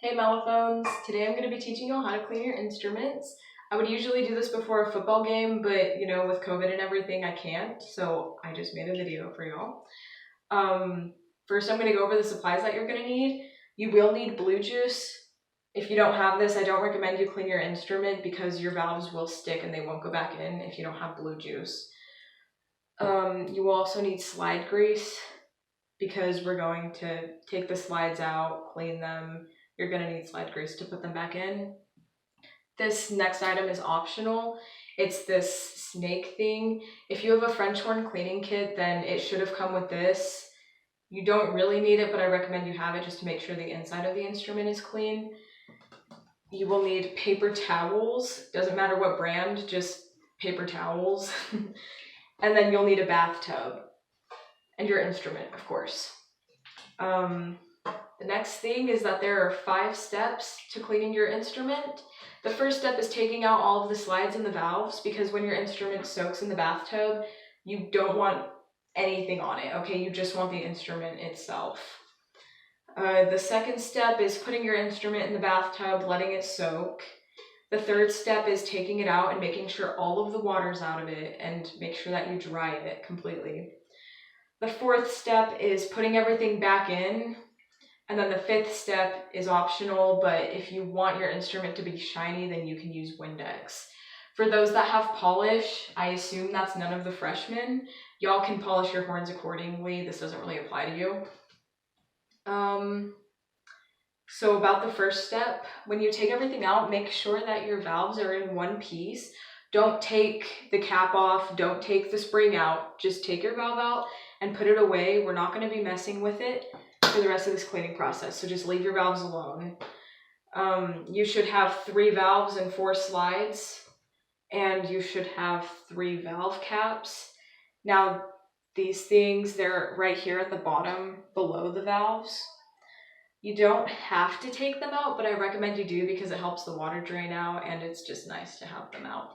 Hey Mellophones! Today I'm going to be teaching you all how to clean your instruments. I would usually do this before a football game, but with COVID and everything I can't, so I just made a video for y'all. First I'm going to go over the supplies that you're going to need. You will need blue juice. If you don't have this, I don't recommend you clean your instrument because your valves will stick and they won't go back in if you don't have blue juice. You will also need slide grease because we're going to take the slides out, clean them. You're going to need slide grease to put them back in. This next item is optional. It's this snake thing. If you have a French horn cleaning kit, then it should have come with this. You don't really need it, but I recommend you have it just to make sure the inside of the instrument is clean. You will need paper towels. Doesn't matter what brand, just paper towels. And then you'll need a bathtub and your instrument, of course. The next thing is that there are 5 steps to cleaning your instrument. The first step is taking out all of the slides and the valves because when your instrument soaks in the bathtub, you don't want anything on it, okay? You just want the instrument itself. The second step is putting your instrument in the bathtub, letting it soak. The third step is taking it out and making sure all of the water's out of it and make sure that you dry it completely. The fourth step is putting everything back in. And then the fifth step is optional, but if you want your instrument to be shiny, then you can use Windex. For those that have polish, I assume that's none of the freshmen. Y'all can polish your horns accordingly. This doesn't really apply to you. So about the first step, when you take everything out, make sure that your valves are in one piece. Don't take the cap off, don't take the spring out, just take your valve out and put it away. We're not going to be messing with it for the rest of this cleaning process, so just leave your valves alone. You should have 3 valves and 4 slides, and you should have 3 valve caps. Now, these things, they're right here at the bottom below the valves. You don't have to take them out, but I recommend you do because it helps the water drain out and it's just nice to have them out.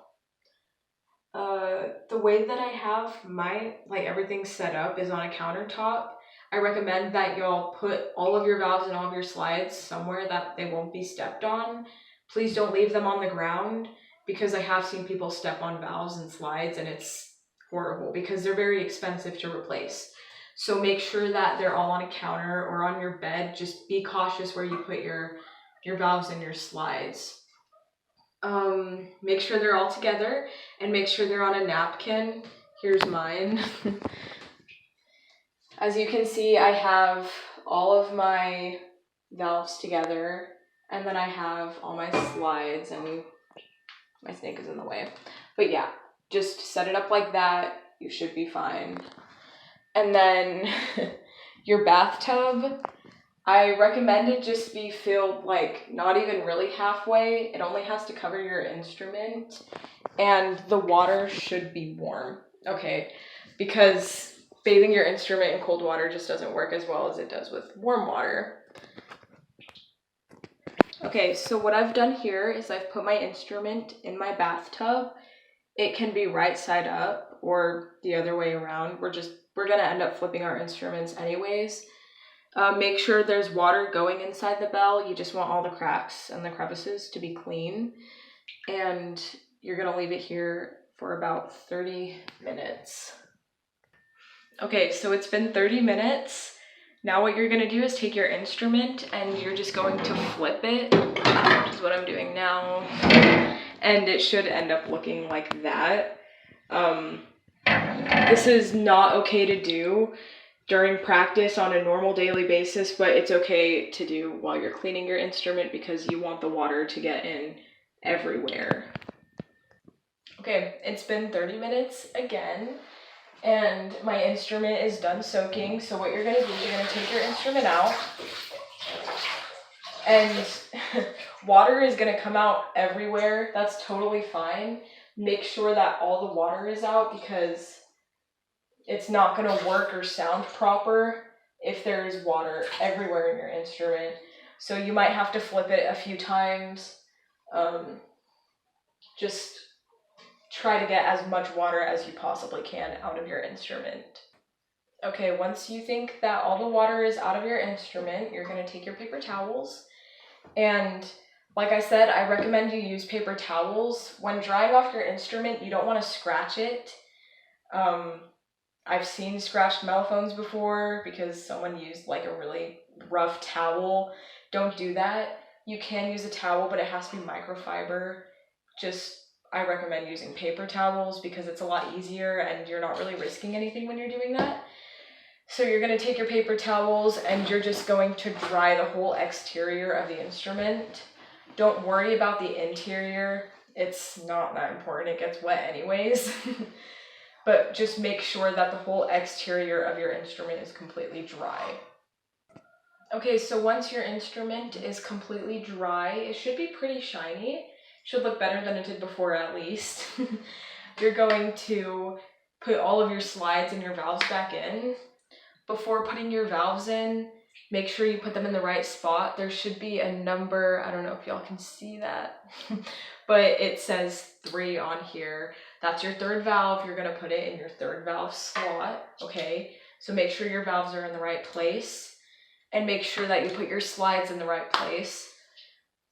The way that I have my, everything set up is on a countertop. I recommend that y'all put all of your valves and all of your slides somewhere that they won't be stepped on. Please don't leave them on the ground because I have seen people step on valves and slides and it's horrible because they're very expensive to replace. So make sure that they're all on a counter or on your bed. Just be cautious where you put your valves and your slides. Make sure they're all together and make sure they're on a napkin. Here's mine. As you can see, I have all of my valves together and then I have all my slides and my snake is in the way. But yeah, just set it up like that. You should be fine. And then your bathtub, I recommend it just be filled not even really halfway. It only has to cover your instrument and the water should be warm, okay? Because bathing your instrument in cold water just doesn't work as well as it does with warm water. Okay, so what I've done here is I've put my instrument in my bathtub. It can be right side up or the other way around. We're gonna end up flipping our instruments anyways. Make sure there's water going inside the bell. You just want all the cracks and the crevices to be clean. And you're gonna leave it here for about 30 minutes. Okay, so it's been 30 minutes. Now what you're gonna do is take your instrument and you're just going to flip it, which is what I'm doing now. And it should end up looking like that. This is not okay to do during practice on a normal daily basis, but it's okay to do while you're cleaning your instrument because you want the water to get in everywhere. Okay, it's been 30 minutes again, and my instrument is done soaking. So what you're gonna do is you're gonna take your instrument out, and water is gonna come out everywhere. That's totally fine. Make sure that all the water is out because it's not gonna work or sound proper if there is water everywhere in your instrument. So you might have to flip it a few times. Just try to get as much water as you possibly can out of your instrument. Okay, once you think that all the water is out of your instrument, you're gonna take your paper towels And like I said, I recommend you use paper towels. When drying off your instrument, you don't want to scratch it. I've seen scratched mellophones before because someone used like a really rough towel. Don't do that. You can use a towel, but it has to be microfiber. I recommend using paper towels because it's a lot easier and you're not really risking anything when you're doing that. So you're going to take your paper towels and you're just going to dry the whole exterior of the instrument. Don't worry about the interior. It's not that important. It gets wet anyways. But just make sure that the whole exterior of your instrument is completely dry. Okay, so once your instrument is completely dry, it should be pretty shiny. Should look better than it did before at least. You're going to put all of your slides and your valves back in. Before putting your valves in, make sure you put them in the right spot. There should be a number, I don't know if y'all can see that, but it says 3 on here. That's your third valve. You're gonna put it in your third valve slot, okay? So make sure your valves are in the right place and make sure that you put your slides in the right place.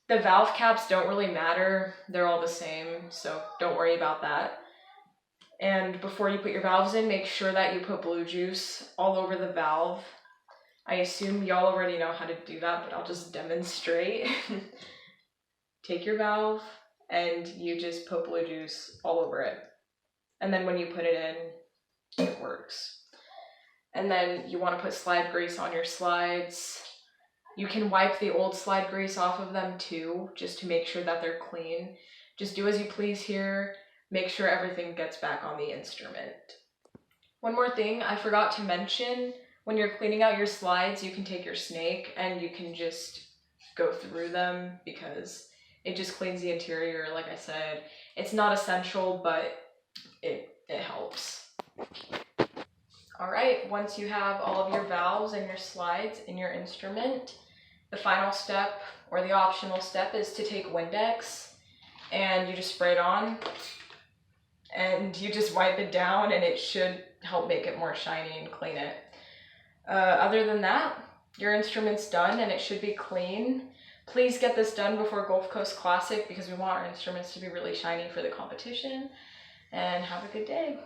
The valve caps don't really matter. They're all the same, so don't worry about that. And before you put your valves in, make sure that you put blue juice all over the valve. I assume y'all already know how to do that, but I'll just demonstrate. Take your valve and you just put blue juice all over it. And then when you put it in, it works. And then you want to put slide grease on your slides. You can wipe the old slide grease off of them too, just to make sure that they're clean. Just do as you please here. Make sure everything gets back on the instrument. One more thing I forgot to mention, when you're cleaning out your slides, you can take your snake and you can just go through them because it just cleans the interior, like I said. It's not essential, but it helps. All right, once you have all of your valves and your slides in your instrument, the final step or the optional step is to take Windex and you just spray it on and you just wipe it down and it should help make it more shiny and clean it. Other than that, your instrument's done and it should be clean. Please get this done before Gulf Coast Classic because we want our instruments to be really shiny for the competition. And have a good day.